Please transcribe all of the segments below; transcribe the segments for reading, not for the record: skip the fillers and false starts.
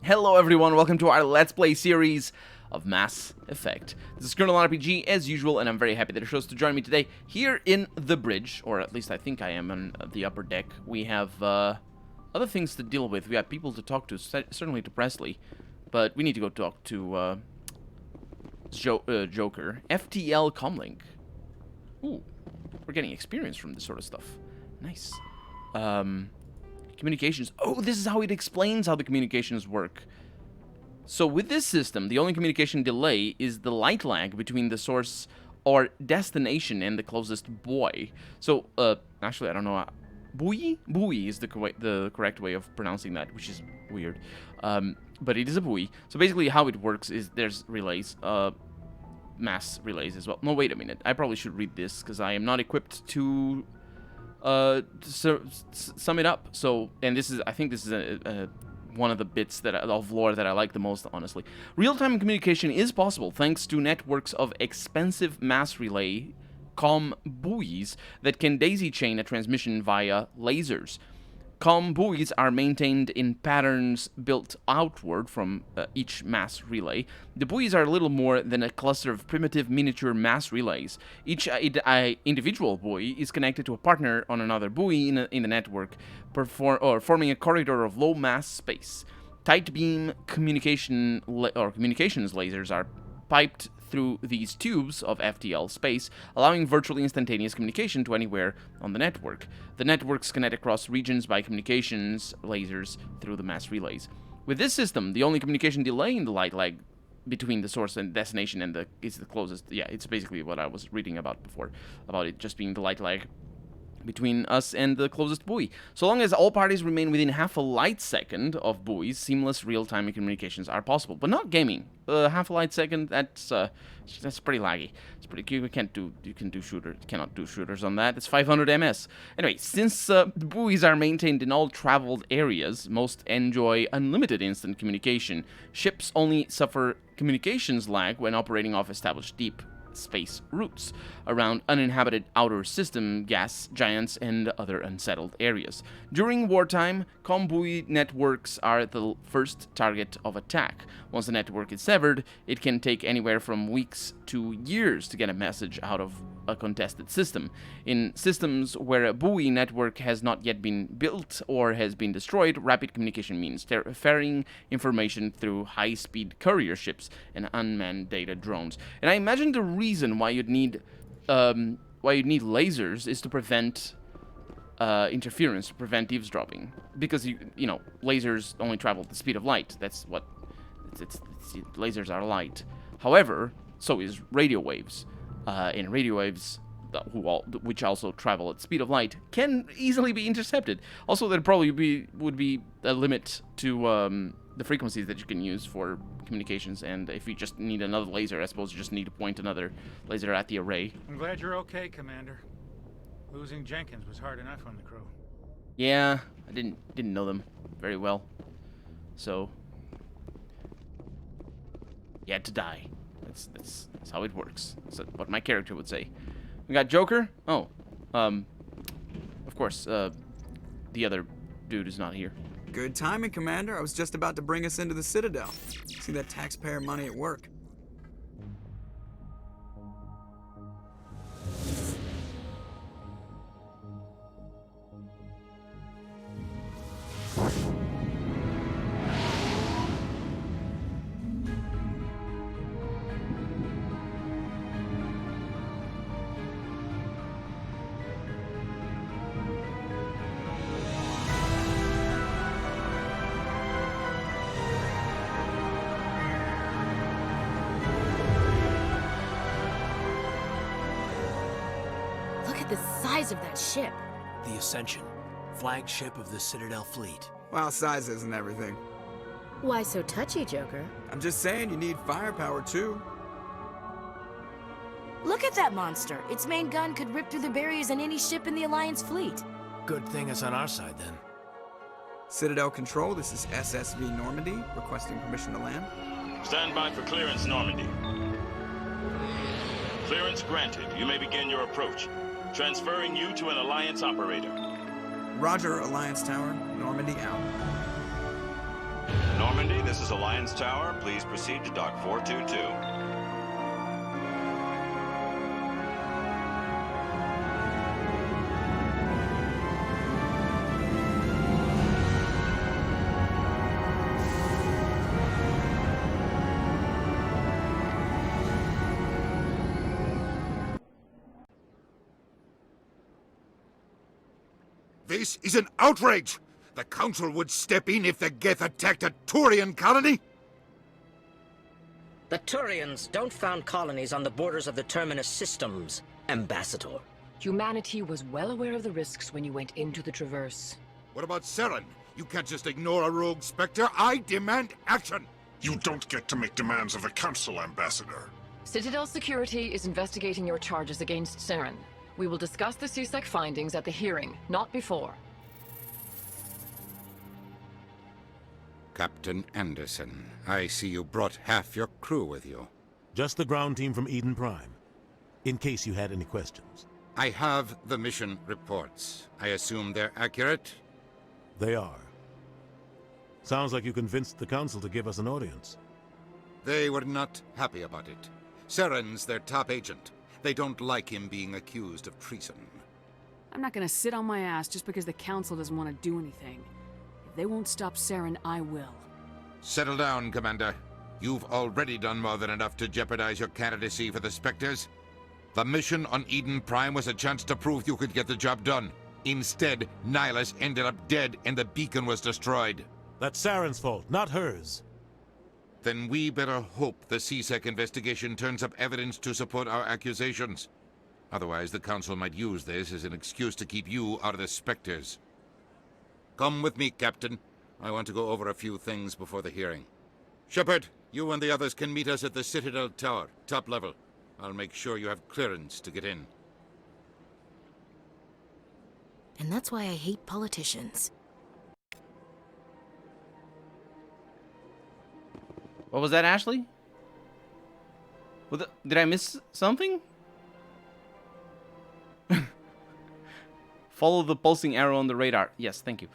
Hello everyone, welcome to our Let's Play series of Mass Effect. This is Colonel RPG as usual, and I'm very happy that you chose to join me today here in the bridge, or at least I think I am on the upper deck. We have other things to deal with. We have people to talk to, certainly to Presley, but we need to go talk to Joker. FTL Comlink. Ooh, we're getting experience from this sort of stuff. Nice. Communications. Oh, this is how it explains how the communications work. So with this system, the only communication delay is the light lag between the source or destination and the closest buoy. So, actually, I don't know. Buoy? Buoy is the correct way of pronouncing that, which is weird. But it is a buoy. So basically how it works is there's relays, mass relays as well. No, wait a minute. I probably should read this because I am not equipped to sum it up. So, and this is, I think this is one of the bits of lore that I like the most, honestly. Real-time communication is possible thanks to networks of expensive mass relay comm buoys that can daisy chain a transmission via lasers. Comm buoys are maintained in patterns built outward from each mass relay. The buoys are little more than a cluster of primitive miniature mass relays. Each individual buoy is connected to a partner on another buoy in the network, forming a corridor of low mass space. Tight beam communications lasers are piped through these tubes of FTL space, allowing virtually instantaneous communication to anywhere on the network. The networks connect across regions by communications lasers through the mass relays. With this system, the only communication delay in the light lag between the source and destination is the closest. Yeah, it's basically what I was reading about before, about it just being the light lag between us and the closest buoy. So long as all parties remain within half a light second of buoys, seamless real-time communications are possible, but not gaming. Half a light second, that's pretty laggy. It's pretty. You cannot do shooters on that. It's 500 ms. Anyway, since the buoys are maintained in all traveled areas, most enjoy unlimited instant communication. Ships only suffer communications lag when operating off established deep space routes around uninhabited outer system gas giants and other unsettled areas. During wartime, comm buoy networks are the first target of attack. Once the network is severed, it can take anywhere from weeks to years to get a message out of a contested system. In systems where a buoy network has not yet been built or has been destroyed, rapid communication means ferrying information through high-speed courier ships and unmanned data drones. And I imagine the reason why you'd need lasers is to prevent interference, to prevent eavesdropping, because you know lasers only travel at the speed of light. That's what lasers are light. However, so is radio waves. And radio waves, which also travel at the speed of light, can easily be intercepted. Also, there probably would be a limit to the frequencies that you can use for communications, and if you just need another laser, I suppose you just need to point another laser at the array. I'm glad you're okay, Commander. Losing Jenkins was hard enough on the crew. Yeah, I didn't know them very well, so he had to die. That's how it works. That's what my character would say. We got Joker. Oh, of course, the other dude is not here. Good timing, Commander. I was just about to bring us into the Citadel. See that taxpayer money at work. The size of that ship. The Ascension, flagship of the Citadel fleet. Well, size isn't everything. Why so touchy, Joker? I'm just saying you need firepower, too. Look at that monster. Its main gun could rip through the barriers in any ship in the Alliance fleet. Good thing it's on our side, then. Citadel Control, this is SSV Normandy, requesting permission to land. Stand by for clearance, Normandy. Clearance granted. You may begin your approach. Transferring you to an Alliance operator. Roger, Alliance Tower. Normandy out. Normandy Normandy, this is Alliance Tower. Please proceed to Dock 422. This is an outrage! The Council would step in if the Geth attacked a Turian colony? The Turians don't found colonies on the borders of the Terminus systems, Ambassador. Humanity was well aware of the risks when you went into the Traverse. What about Saren? You can't just ignore a rogue Spectre. I demand action! You don't get to make demands of the Council, Ambassador. Citadel Security is investigating your charges against Saren. We will discuss the CSEC findings at the hearing, not before. Captain Anderson, I see you brought half your crew with you. Just the ground team from Eden Prime, in case you had any questions. I have the mission reports. I assume they're accurate? They are. Sounds like you convinced the Council to give us an audience. They were not happy about it. Saren's their top agent. They don't like him being accused of treason. I'm not gonna sit on my ass just because the Council doesn't want to do anything. If they won't stop Saren, I will. Settle down, Commander. You've already done more than enough to jeopardize your candidacy for the Spectres. The mission on Eden Prime was a chance to prove you could get the job done. Instead, Nihilus ended up dead and the beacon was destroyed. That's Saren's fault, not hers. Then we better hope the CSEC investigation turns up evidence to support our accusations. Otherwise, the Council might use this as an excuse to keep you out of the Spectres. Come with me, Captain. I want to go over a few things before the hearing. Shepard, you and the others can meet us at the Citadel Tower, top level. I'll make sure you have clearance to get in. And that's why I hate politicians. What was that, Ashley? Did I miss something? Follow the pulsing arrow on the radar. Yes, thank you.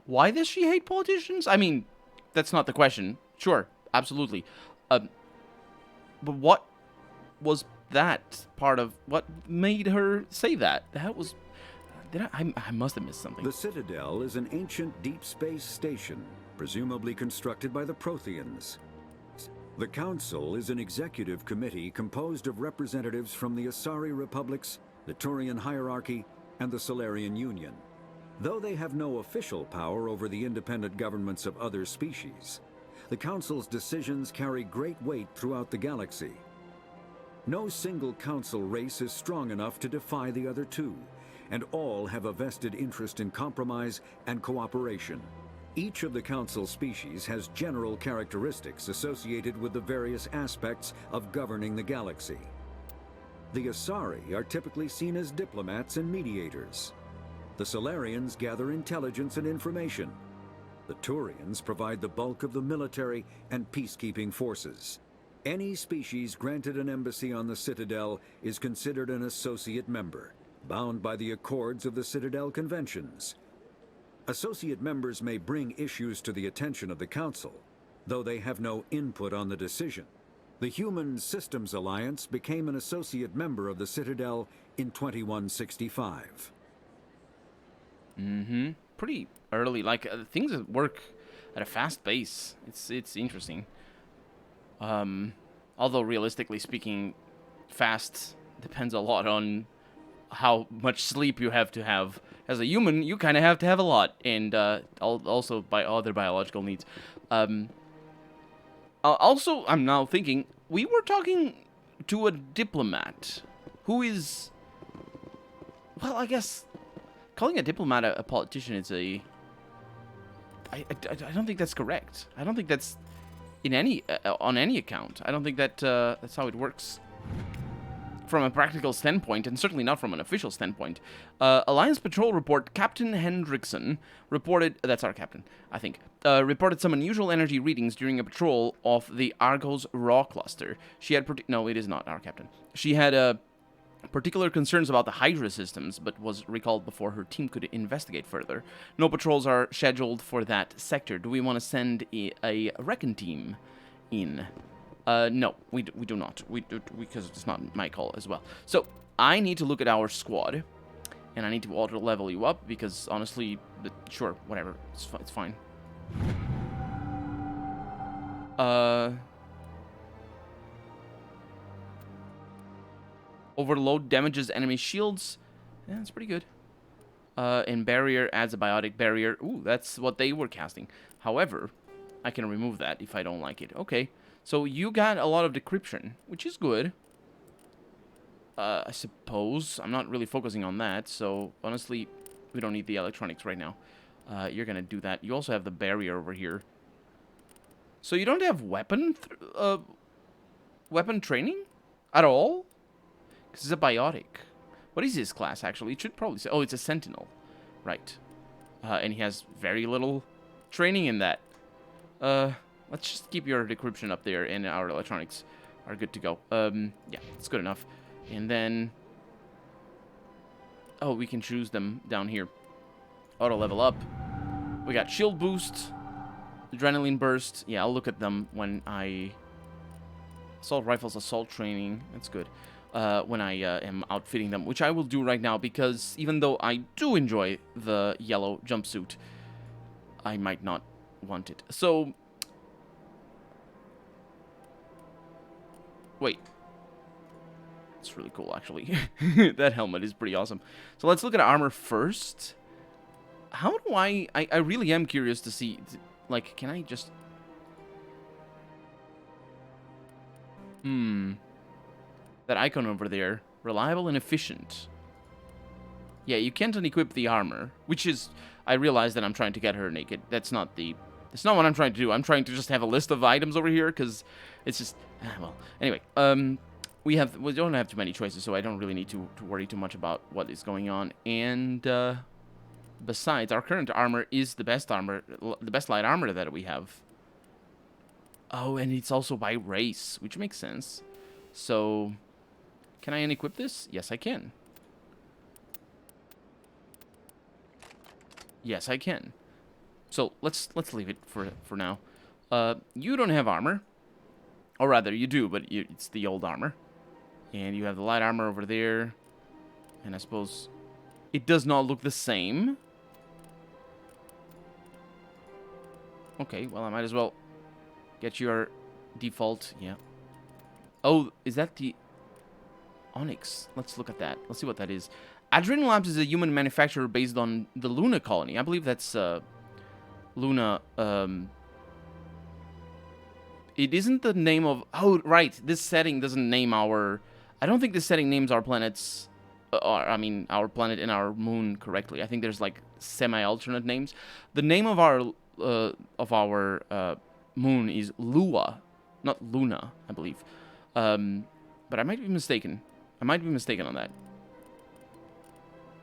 Why does she hate politicians? I mean, that's not the question. Sure, absolutely. But what was that part of what made her say that? That was... I must have missed something. The Citadel is an ancient deep space station, presumably constructed by the Protheans. The Council is an executive committee composed of representatives from the Asari Republics, the Turian Hierarchy, and the Solarian Union. Though they have no official power over the independent governments of other species, the Council's decisions carry great weight throughout the galaxy. No single Council race is strong enough to defy the other two, and all have a vested interest in compromise and cooperation. Each of the Council species has general characteristics associated with the various aspects of governing the galaxy. The Asari are typically seen as diplomats and mediators. The Solarians gather intelligence and information. The Turians provide the bulk of the military and peacekeeping forces. Any species granted an embassy on the Citadel is considered an associate member, bound by the accords of the Citadel Conventions. Associate members may bring issues to the attention of the Council, though they have no input on the decision. The Human Systems Alliance became an associate member of the Citadel in 2165. Pretty early. Like, things work at a fast pace. It's interesting. Although, realistically speaking, fast depends a lot on how much sleep you have to have. As a human, you kind of have to have a lot, and also by other biological needs. Also, I'm now thinking, we were talking to a diplomat who is... Well, I guess calling a diplomat a politician is a... I don't think that's correct. I don't think that's in any on any account. I don't think that that's how it works from a practical standpoint, and certainly not from an official standpoint. Alliance Patrol report Captain Hendrickson reported... That's our captain, I think. Reported some unusual energy readings during a patrol of the Argos Raw cluster. She had... No, it is not our captain. She had particular concerns about the Hydra systems, but was recalled before her team could investigate further. No patrols are scheduled for that sector. Do we want to send a recon team in? No, we do not. Because it's not my call as well. So, I need to look at our squad, and I need to auto-level you up, because honestly, sure, whatever, it's fine. Overload damages enemy shields. Yeah, that's pretty good. And barrier adds a biotic barrier. Ooh, that's what they were casting. However, I can remove that if I don't like it. Okay, so you got a lot of decryption, which is good. I suppose. I'm not really focusing on that, so honestly, we don't need the electronics right now. You're gonna do that. You also have the barrier over here. So you don't have weapon training at all? Because it's a biotic. What is his class, actually? It should probably say... Oh, it's a sentinel. Right. And he has very little training in that. Let's just keep your decryption up there, and our electronics are good to go. Yeah, it's good enough. And then... Oh, we can choose them down here. Auto level up. We got shield boost. Adrenaline burst. Yeah, I'll look at them when I... Assault rifles, assault training. That's good. When I am outfitting them, which I will do right now, because even though I do enjoy the yellow jumpsuit, I might not want it. So... Wait. It's really cool, actually. That helmet is pretty awesome. So let's look at armor first. How do I really am curious to see... Like, can I just... That icon over there. Reliable and efficient. Yeah, you can't unequip the armor. Which is... I realize that I'm trying to get her naked. That's not the... It's not what I'm trying to do. I'm trying to just have a list of items over here, because it's just... well, anyway. We don't have too many choices, so I don't really need to worry too much about what is going on. And, besides, our current armor is the best armor... The best light armor that we have. Oh, and it's also by race, which makes sense. So... Can I unequip this? Yes, I can. Yes, I can. So let's leave it for now. You don't have armor, or rather, you do, but it's the old armor. And you have the light armor over there. And I suppose it does not look the same. Okay, well I might as well get your default. Yeah. Oh, is that the Onyx? Let's look at that. Let's see what that is. Adrenal Labs is a human manufacturer based on the Luna colony. I believe that's Luna. It isn't the name of... Oh, right. This setting doesn't name our... I don't think this setting names our planets... I mean, our planet and our moon correctly. I think there's like semi-alternate names. The name of our moon is Lua, not Luna, I believe. But I might be mistaken. I might be mistaken on that.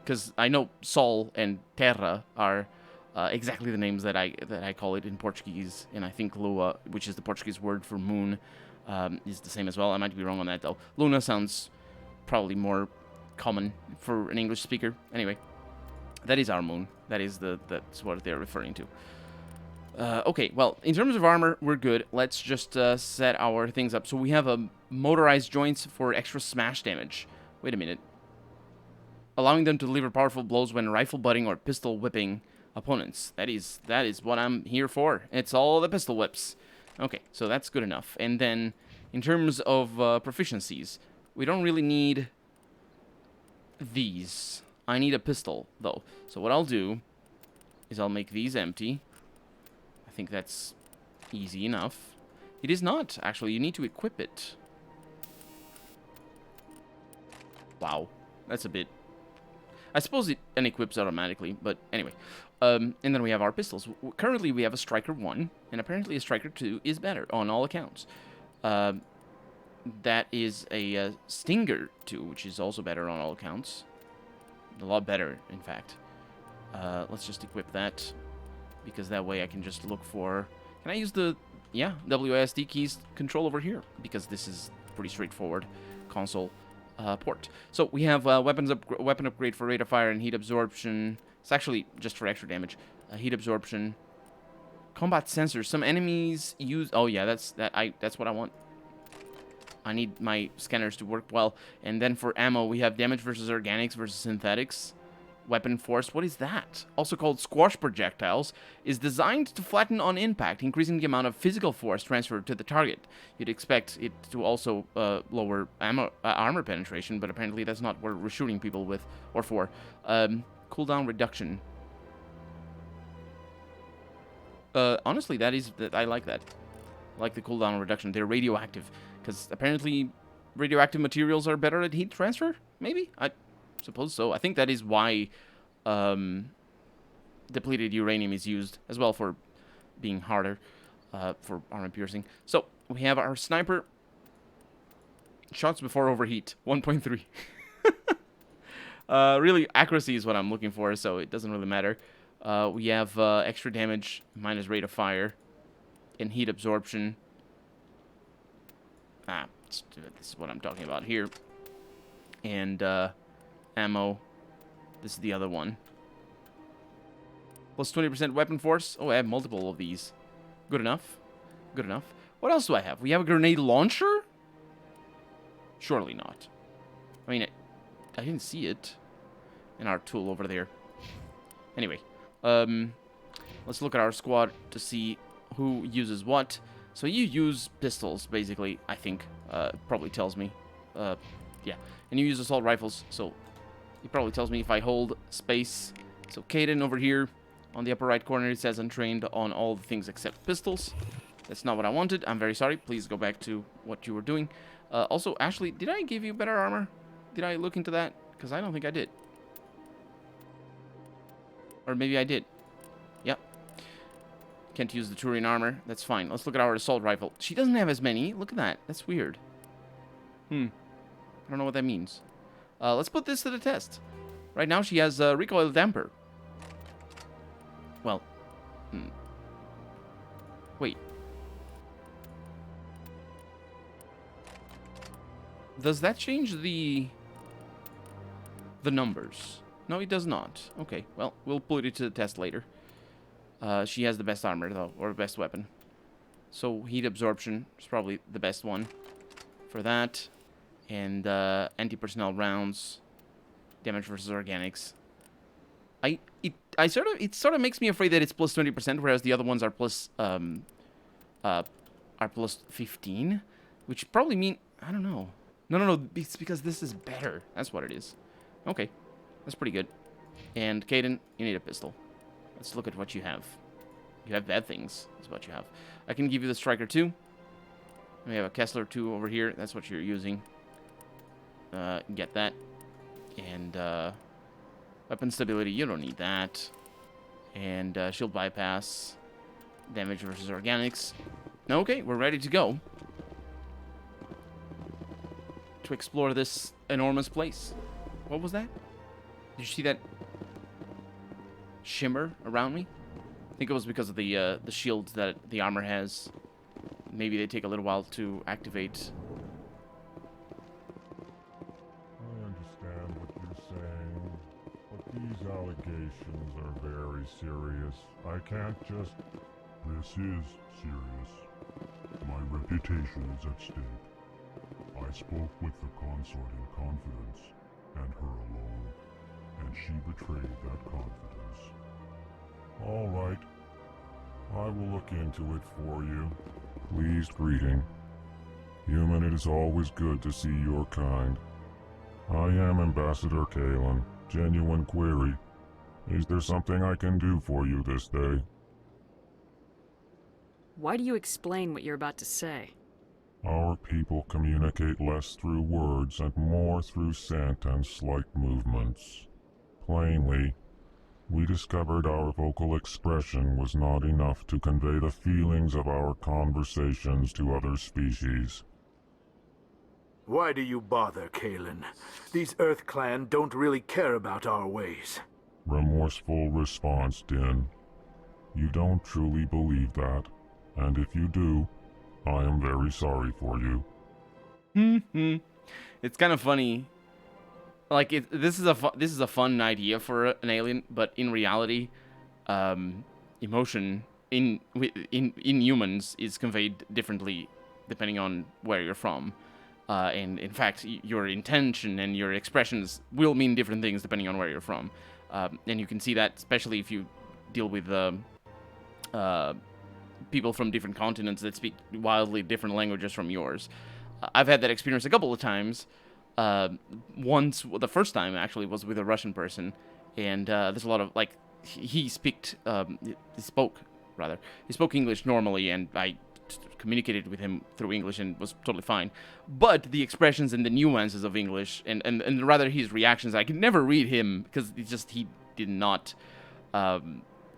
Because I know Sol and Terra are exactly the names that I call it in Portuguese, and I think Lua, which is the Portuguese word for moon, is the same as well. I might be wrong on that though. Luna sounds probably more common for an English speaker. Anyway, that is our moon. That's what they're referring to. Okay, well, in terms of armor, we're good. Let's just set our things up. So we have motorized joints for extra smash damage. Wait a minute. Allowing them to deliver powerful blows when rifle butting or pistol whipping opponents. That is what I'm here for. It's all the pistol whips. Okay, so that's good enough. And then, in terms of proficiencies, we don't really need these. I need a pistol, though. So what I'll do is I'll make these empty. I think that's easy enough. It is not, actually. You need to equip it. Wow. That's a bit... I suppose it unequips automatically, but anyway. And then we have our pistols. Currently, we have a Striker 1, and apparently a Striker 2 is better on all accounts. That is a Stinger 2, which is also better on all accounts. A lot better, in fact. Let's just equip that, because that way I can just look for... Can I use the, WASD keys control over here? Because this is pretty straightforward console. port. So we have weapon upgrade for rate of fire and heat absorption. It's actually just for extra damage. Heat absorption. Combat sensors. Some enemies use... Oh yeah, that's what I want. I need my scanners to work well. And then for ammo, we have damage versus organics versus synthetics. Weapon force, what is that? Also called squash projectiles, is designed to flatten on impact, increasing the amount of physical force transferred to the target. You'd expect it to also lower armor penetration, but apparently that's not what we're shooting people with or for. Cooldown reduction. Honestly, I like that. I like the cooldown reduction. They're radioactive, because apparently radioactive materials are better at heat transfer? Maybe? I suppose so. I think that is why depleted uranium is used as well, for being harder for armor piercing. So we have our sniper. Shots before overheat, 1.3. Really, accuracy is what I'm looking for, so it doesn't really matter. We have extra damage minus rate of fire and heat absorption. This is what I'm talking about here. And ammo. This is the other one. Plus 20% weapon force. Oh, I have multiple of these. Good enough. Good enough. What else do I have? We have a grenade launcher? Surely not. I mean, I didn't see it in our tool over there. Anyway, let's look at our squad to see who uses what. So you use pistols, basically, I think. Probably tells me. Yeah. And you use assault rifles, so it probably tells me if I hold space. So Caden over here on the upper right corner, it says untrained on all the things except pistols. That's not what I wanted. I'm very sorry. Please go back to what you were doing. Also, Ashley, did I give you better armor? Did I look into that? Because I don't think I did. Or maybe I did. Yep. Can't use the Turian armor. That's fine. Let's look at our assault rifle. She doesn't have as many. Look at that. That's weird. I don't know what that means. Let's put this to the test. Right now she has recoil damper. Well. Wait. Does that change the numbers? No, it does not. Okay, well, we'll put it to the test later. She has the best armor, though, or best weapon. So, heat absorption is probably the best one for that. And anti-personnel rounds, damage versus organics. It sort of makes me afraid that it's plus 20%, whereas the other ones are plus 15, which probably mean, I don't know. No, it's because this is better. That's what it is. Okay, that's pretty good. And Caden, you need a pistol. Let's look at what you have. You have bad things. That's what you have. I can give you the Striker 2. We have a Kessler 2 over here. That's what you're using. Get that. And weapon stability, you don't need that. And shield bypass. Damage versus organics. Okay, we're ready to go. To explore this enormous place. What was that? Did you see that shimmer around me? I think it was because of the shields that the armor has. Maybe they take a little while to activate. I understand what you're saying, but these allegations are very serious. I can't just... This is serious. My reputation is at stake. I spoke with the consort in confidence, and her alone, and she betrayed that confidence. All right. I will look into it for you. Pleased greeting. Human, it is always good to see your kind. I am Ambassador Kalen. Genuine query. Is there something I can do for you this day? Why do you explain what you're about to say? Our people communicate less through words and more through scent and slight movements. Plainly, we discovered our vocal expression was not enough to convey the feelings of our conversations to other species. Why do you bother, Kalen? These Earth Clan don't really care about our ways. Remorseful response, Din. You don't truly believe that, and if you do, I am very sorry for you. It's kind of funny. Like this is a fun idea for an alien, but in reality, emotion in humans is conveyed differently depending on where you're from. And in fact, your intention and your expressions will mean different things depending on where you're from. And you can see that especially if you deal with people from different continents that speak wildly different languages from yours. I've had that experience a couple of times. Once, the first time actually was with a Russian person, and there's a lot of like he spoke English normally, and I communicated with him through English and was totally fine. But the expressions and the nuances of English and rather his reactions, I could never read him because he did not.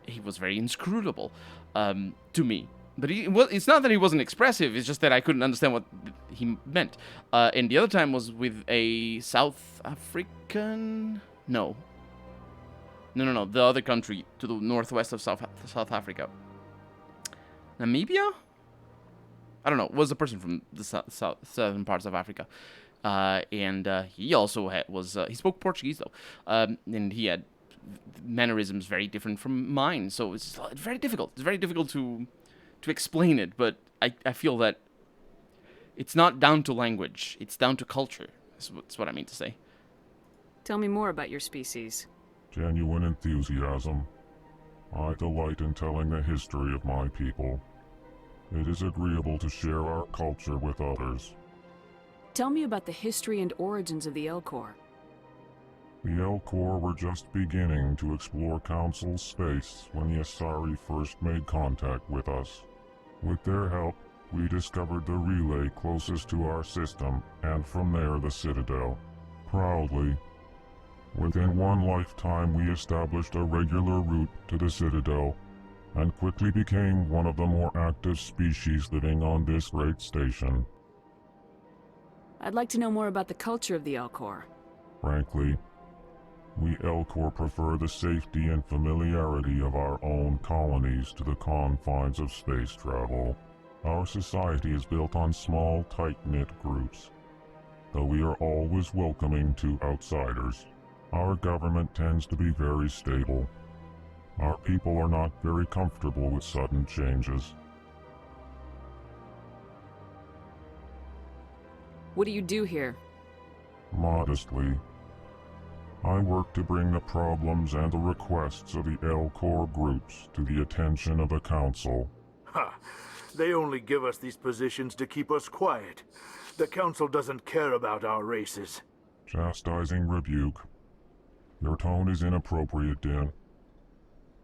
He was very inscrutable to me. But it's not that he wasn't expressive, it's just that I couldn't understand what he meant. And the other time was with a South African... No, the other country to the northwest of South Africa. Namibia? I don't know, was a person from the southern parts of Africa. And he also he spoke Portuguese, though. And he had mannerisms very different from mine, so it's very difficult. It's very difficult to explain it, but I feel that it's not down to language, it's down to culture. That's what I mean to say. Tell me more about your species. Genuine enthusiasm. I delight in telling the history of my people. It is agreeable to share our culture with others. Tell me about the history and origins of the Elcor. The Elcor were just beginning to explore Council space when the Asari first made contact with us. With their help, we discovered the relay closest to our system, and from there the Citadel. Proudly, within one lifetime we established a regular route to the Citadel, and quickly became one of the more active species living on this great station. I'd like to know more about the culture of the Elcor. Frankly, we Elcor prefer the safety and familiarity of our own colonies to the confines of space travel. Our society is built on small, tight-knit groups, though we are always welcoming to outsiders. Our government tends to be very stable. Our people are not very comfortable with sudden changes. What do you do here? Modestly, I work to bring the problems and the requests of the Elcor groups to the attention of the Council. Ha! They only give us these positions to keep us quiet. The Council doesn't care about our races. Chastising rebuke. Your tone is inappropriate, Din.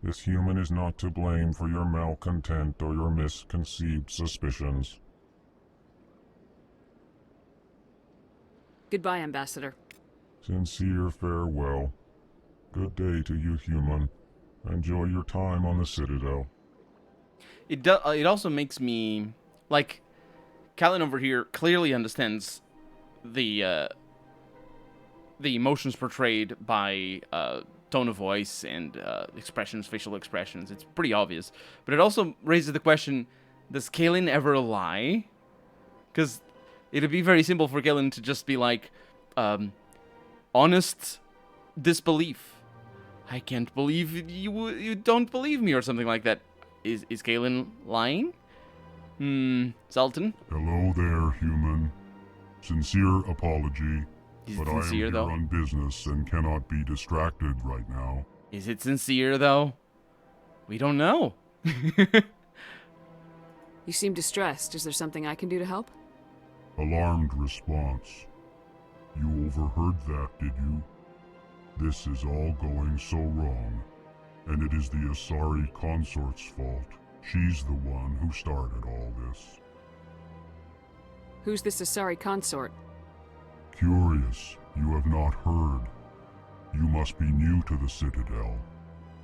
This human is not to blame for your malcontent or your misconceived suspicions. Goodbye, Ambassador. Sincere farewell. Good day to you, human. Enjoy your time on the Citadel. It also makes me like Callan over here clearly understands the emotions portrayed by tone of voice and expressions, facial expressions. It's pretty obvious, but it also raises the question: does Kalen ever lie? Because it'd be very simple for Kalen to just be like, honest disbelief. I can't believe you don't believe me, or something like that. Is Kalen lying? Sultan? Hello there, human. Sincere apology, but I am sincere, here though? on business and cannot be distracted right now. Is it sincere, though? We don't know. You seem distressed. Is there something I can do to help? Alarmed response. You overheard that, did you? This is all going so wrong, and it is the Asari consort's fault. She's the one who started all this. Who's this Asari consort? Curious, you have not heard. You must be new to the Citadel.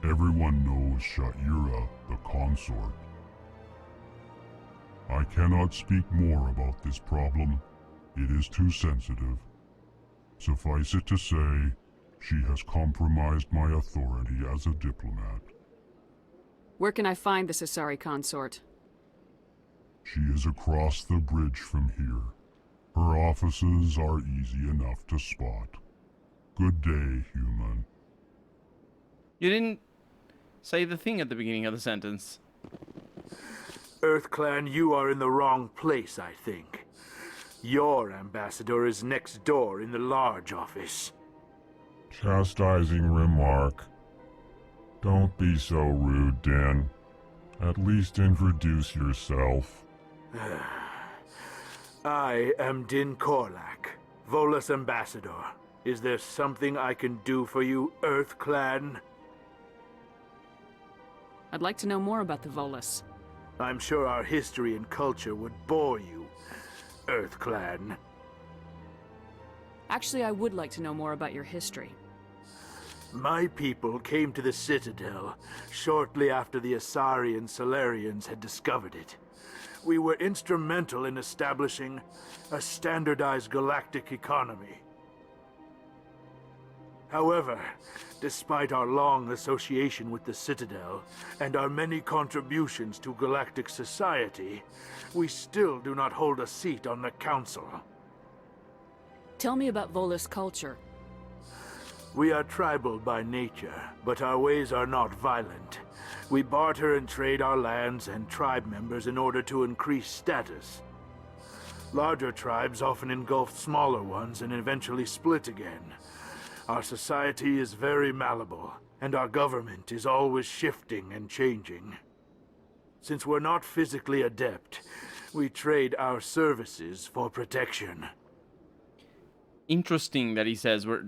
Everyone knows Sha'ira, the consort. I cannot speak more about this problem. It is too sensitive. Suffice it to say, she has compromised my authority as a diplomat. Where can I find this Asari consort? She is across the bridge from here. Her offices are easy enough to spot. Good day, human. You didn't say the thing at the beginning of the sentence. EarthClan, you are in the wrong place, I think. Your ambassador is next door in the large office. Chastising remark. Don't be so rude, Din. At least introduce yourself. I am Din Korlak, Volus ambassador. Is there something I can do for you, EarthClan? I'd like to know more about the Volus. I'm sure our history and culture would bore you, EarthClan. Actually, I would like to know more about your history. My people came to the Citadel shortly after the Asari and Solarians had discovered it. We were instrumental in establishing a standardized galactic economy. However, despite our long association with the Citadel and our many contributions to galactic society, we still do not hold a seat on the Council. Tell me about Volus culture. We are tribal by nature, but our ways are not violent. We barter and trade our lands and tribe members in order to increase status. Larger tribes often engulf smaller ones and eventually split again. Our society is very malleable, and our government is always shifting and changing. Since we're not physically adept, we trade our services for protection. Interesting that he says we're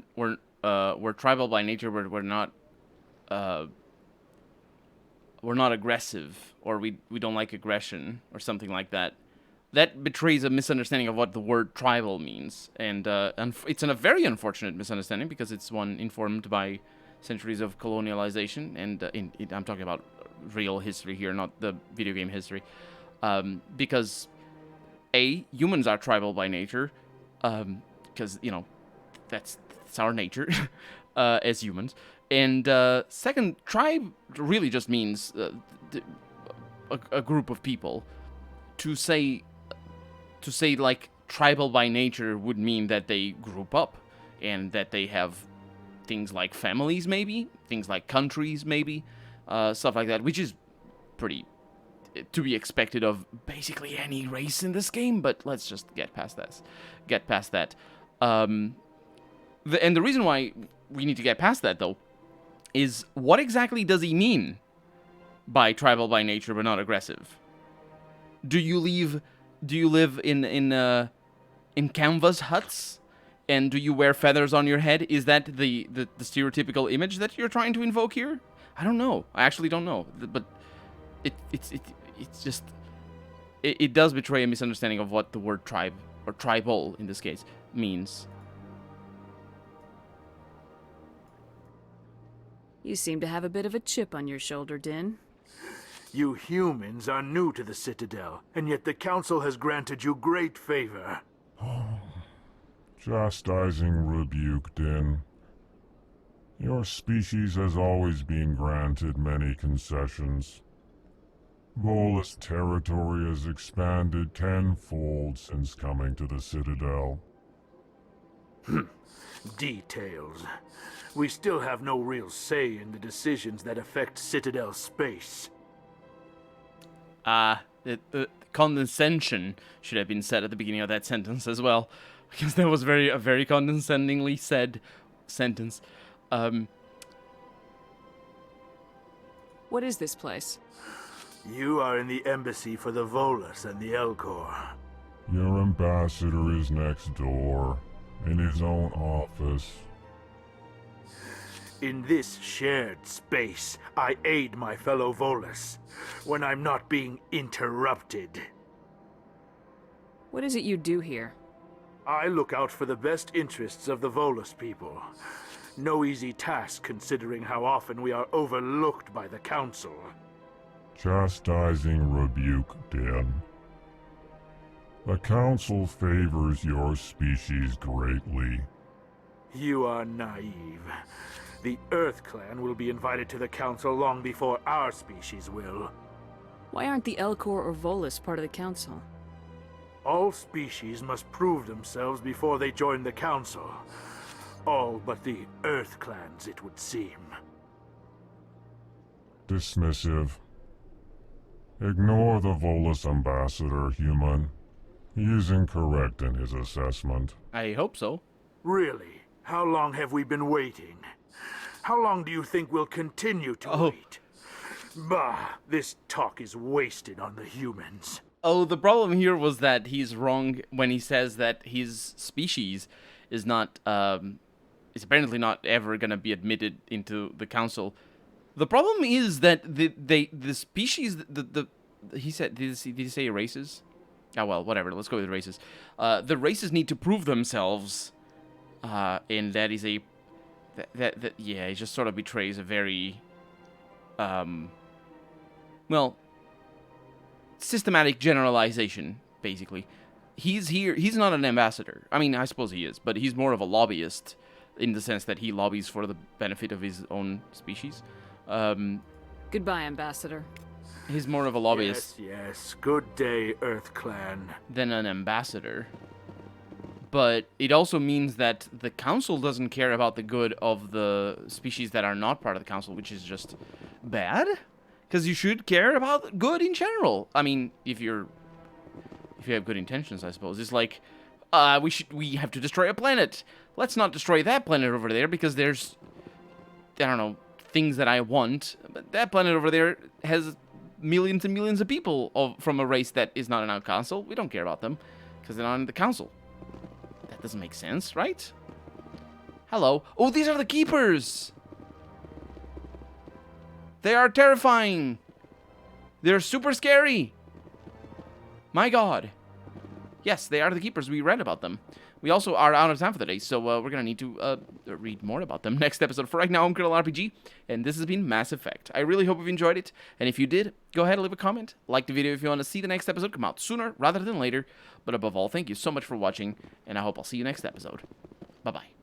tribal by nature, but we're not aggressive, or we don't like aggression, or something like that. That betrays a misunderstanding of what the word tribal means, and it's a very unfortunate misunderstanding because it's one informed by centuries of colonialization, and I'm talking about real history here, not the video game history, because humans are tribal by nature, because that's our nature as humans, and second, tribe really just means a group of people. To say like tribal by nature would mean that they group up and that they have things like families, maybe things like countries, maybe stuff like that, which is pretty to be expected of basically any race in this game. But let's just get past that. And the reason why we need to get past that, though, is what exactly does he mean by tribal by nature but not aggressive? Do you live in canvas huts, and do you wear feathers on your head? Is that the stereotypical image that you're trying to invoke here? I don't know. I actually don't know. But it does betray a misunderstanding of what the word tribe, or tribal in this case, means. You seem to have a bit of a chip on your shoulder, Din. You humans are new to the Citadel, and yet the Council has granted you great favor. Chastising rebuke, Din. Your species has always been granted many concessions. Volus territory has expanded tenfold since coming to the Citadel. Details. We still have no real say in the decisions that affect Citadel space. The condescension should have been said at the beginning of that sentence as well, because that was a very condescendingly said sentence. What is this place? You are in the embassy for the Volus and the Elcor. Your ambassador is next door, in his own office. In this shared space, I aid my fellow Volus when I'm not being interrupted. What is it you do here? I look out for the best interests of the Volus people. No easy task considering how often we are overlooked by the Council. Chastising rebuke, Din. The Council favors your species greatly. You are naive. The EarthClan will be invited to the Council long before our species will. Why aren't the Elcor or Volus part of the Council? All species must prove themselves before they join the Council. All but the Earth clans, it would seem. Dismissive. Ignore the Volus ambassador, human. He is incorrect in his assessment. I hope so. Really? How long have we been waiting? How long do you think we'll continue to wait? Bah, this talk is wasted on the humans. Oh, the problem here was that he's wrong when he says that his species is not, is apparently not ever gonna be admitted into the council. The problem is that the species, he said, did he say races? Oh, well, whatever, let's go with races. The races need to prove themselves, and that is a, yeah, it just sort of betrays a very, well, systematic generalization, basically. He's here, he's not an ambassador. I mean, I suppose he is, but he's more of a lobbyist in the sense that he lobbies for the benefit of his own species. Goodbye, Ambassador. He's more of a lobbyist. Yes. Good day, Earth Clan. Than an ambassador. But it also means that the council doesn't care about the good of the species that are not part of the council, which is just bad. Because you should care about good in general. I mean, if you have good intentions, I suppose. It's like, we have to destroy a planet. Let's not destroy that planet over there because there's, I don't know, things that I want. But that planet over there has millions and millions of people from a race that is not in our council. We don't care about them because they're not in the council. That doesn't make sense, right? Hello. Oh, these are the keepers. They are terrifying. They're super scary. My god. Yes, they are the keepers. We read about them. We also are out of time for the day, so we're going to need to read more about them next episode. For right now, I'm Colonel RPG, and this has been Mass Effect. I really hope you've enjoyed it, and if you did, go ahead and leave a comment. Like the video if you want to see the next episode come out sooner rather than later. But above all, thank you so much for watching, and I hope I'll see you next episode. Bye-bye.